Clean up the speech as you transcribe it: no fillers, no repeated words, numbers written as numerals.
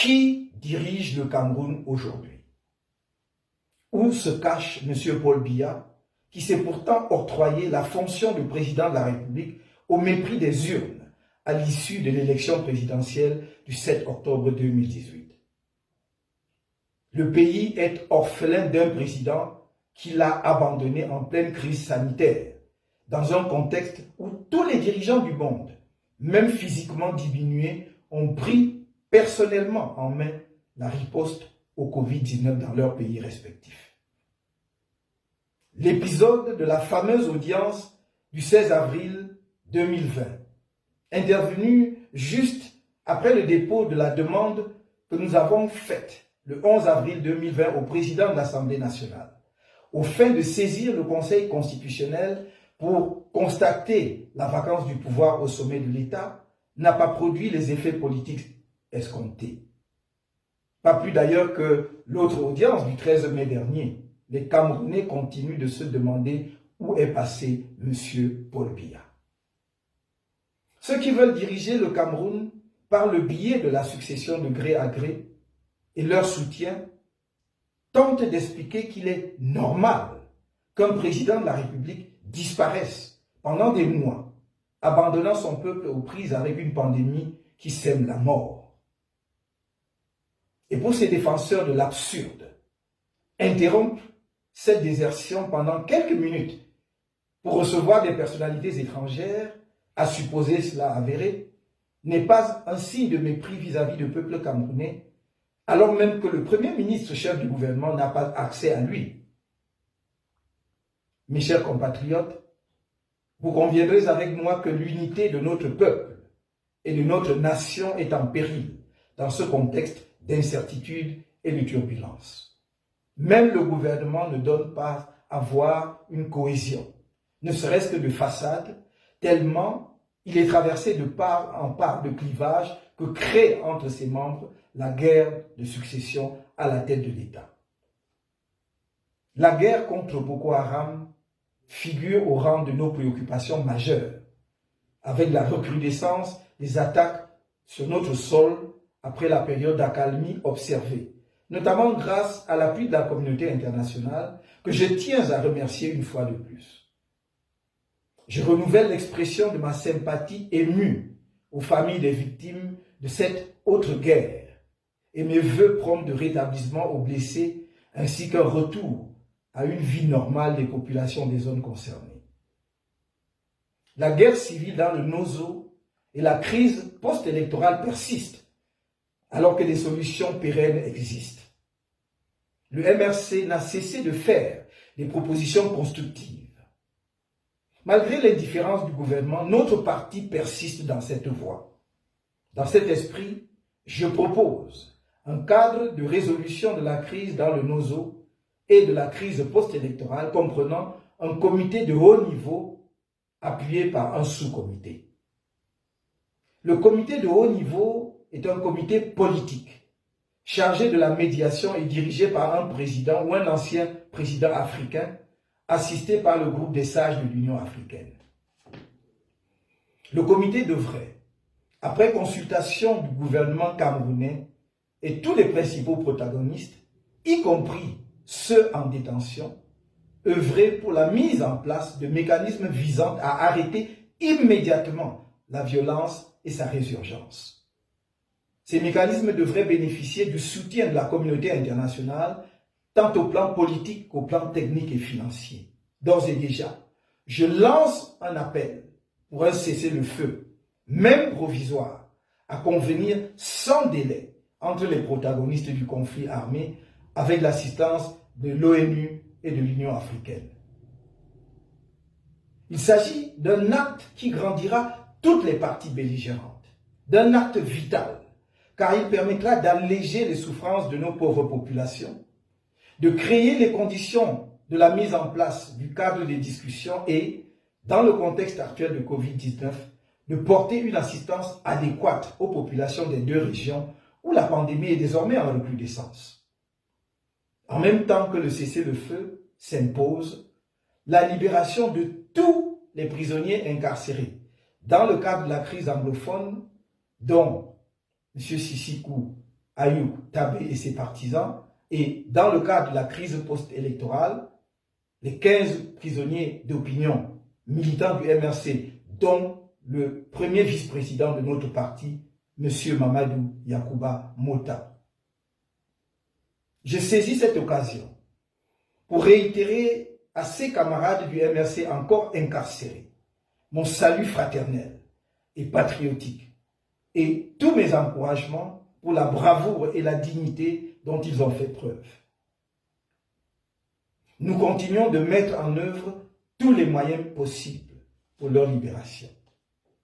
Qui dirige le Cameroun aujourd'hui? Où se cache M. Paul Biya, qui s'est pourtant octroyé la fonction de président de la République au mépris des urnes à l'issue de l'élection présidentielle du 7 octobre 2018. Le pays est orphelin d'un président qui l'a abandonné en pleine crise sanitaire, dans un contexte où tous les dirigeants du monde, même physiquement diminués, ont pris personnellement en main la riposte au Covid-19 dans leurs pays respectifs. L'épisode de la fameuse audience du 16 avril 2020, intervenu juste après le dépôt de la demande que nous avons faite le 11 avril 2020 au président de l'Assemblée nationale, aux fins de saisir le Conseil constitutionnel pour constater la vacance du pouvoir au sommet de l'État, n'a pas produit les effets politiques escomptés. Pas plus d'ailleurs que l'autre audience du 13 mai dernier. Les Camerounais continuent de se demander où est passé M. Paul Biya. Ceux qui veulent diriger le Cameroun par le biais de la succession de gré à gré et leur soutien tentent d'expliquer qu'il est normal qu'un président de la République disparaisse pendant des mois, abandonnant son peuple aux prises avec une pandémie qui sème la mort. Et pour ces défenseurs de l'absurde, interrompre cette désertion pendant quelques minutes pour recevoir des personnalités étrangères, à supposer cela avéré, n'est pas un signe de mépris vis-à-vis du peuple camerounais, alors même que le Premier ministre chef du gouvernement n'a pas accès à lui. Mes chers compatriotes, vous conviendrez avec moi que l'unité de notre peuple et de notre nation est en péril dans ce contexte d'incertitude et de turbulence. Même le gouvernement ne donne pas à voir une cohésion, ne serait-ce que de façade, tellement il est traversé de part en part de clivages que crée entre ses membres la guerre de succession à la tête de l'État. La guerre contre Boko Haram figure au rang de nos préoccupations majeures, avec la recrudescence des attaques sur notre sol après la période d'accalmie observée, notamment grâce à l'appui de la communauté internationale, que je tiens à remercier une fois de plus. Je renouvelle l'expression de ma sympathie émue aux familles des victimes de cette autre guerre et mes vœux prompts de rétablissement aux blessés ainsi qu'un retour à une vie normale des populations des zones concernées. La guerre civile dans le Nozo et la crise post-électorale persistent alors que des solutions pérennes existent. Le MRC n'a cessé de faire des propositions constructives. Malgré l'indifférence du gouvernement, notre parti persiste dans cette voie. Dans cet esprit, je propose un cadre de résolution de la crise dans le Nozo et de la crise post-électorale comprenant un comité de haut niveau appuyé par un sous-comité. Le comité de haut niveau est un comité politique chargé de la médiation et dirigé par un président ou un ancien président africain assisté par le groupe des sages de l'Union africaine. Le comité devrait, après consultation du gouvernement camerounais et tous les principaux protagonistes, y compris ceux en détention, œuvrer pour la mise en place de mécanismes visant à arrêter immédiatement la violence et sa résurgence. Ces mécanismes devraient bénéficier du soutien de la communauté internationale, tant au plan politique qu'au plan technique et financier. D'ores et déjà, je lance un appel pour un cessez-le-feu, même provisoire, à convenir sans délai entre les protagonistes du conflit armé avec l'assistance de l'ONU et de l'Union africaine. Il s'agit d'un acte qui grandira toutes les parties belligérantes, d'un acte vital, car il permettra d'alléger les souffrances de nos pauvres populations, de créer les conditions de la mise en place du cadre des discussions et, dans le contexte actuel de Covid-19, de porter une assistance adéquate aux populations des deux régions où la pandémie est désormais en recrudescence. En même temps que le cessez-le-feu s'impose, la libération de tous les prisonniers incarcérés dans le cadre de la crise anglophone, dont M. Sissikou Ayou Tabé et ses partisans, et dans le cadre de la crise post-électorale, les 15 prisonniers d'opinion militants du MRC, dont le premier vice-président de notre parti, M. Mamadou Yakouba Mota. Je saisis cette occasion pour réitérer à ces camarades du MRC encore incarcérés mon salut fraternel et patriotique et tous mes encouragements pour la bravoure et la dignité dont ils ont fait preuve. Nous continuons de mettre en œuvre tous les moyens possibles pour leur libération.